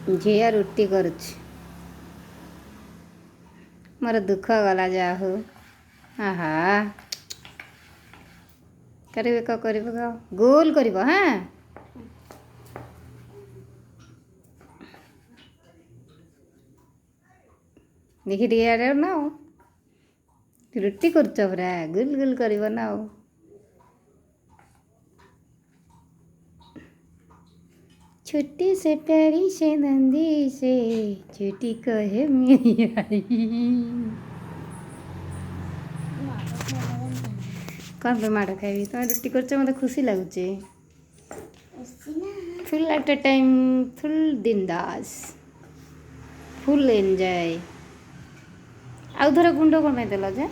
झिया रुटी करुछि मोर दुख गला जा हो आहा करिवे का गोल करिवो हाँ देखी टे ना रुटी कर पूरा गुल गुल कर ना छुट्टी से प्यारी से नंदी से छुट्टी कहे मेरी आई कौन पे माड़ खाई तुम रुटी कर मत खुशी लगुच फुल एट ए टाइम फुल दिन दास फुल एंजॉय आउ थोड़ा गुंड कौन देल जे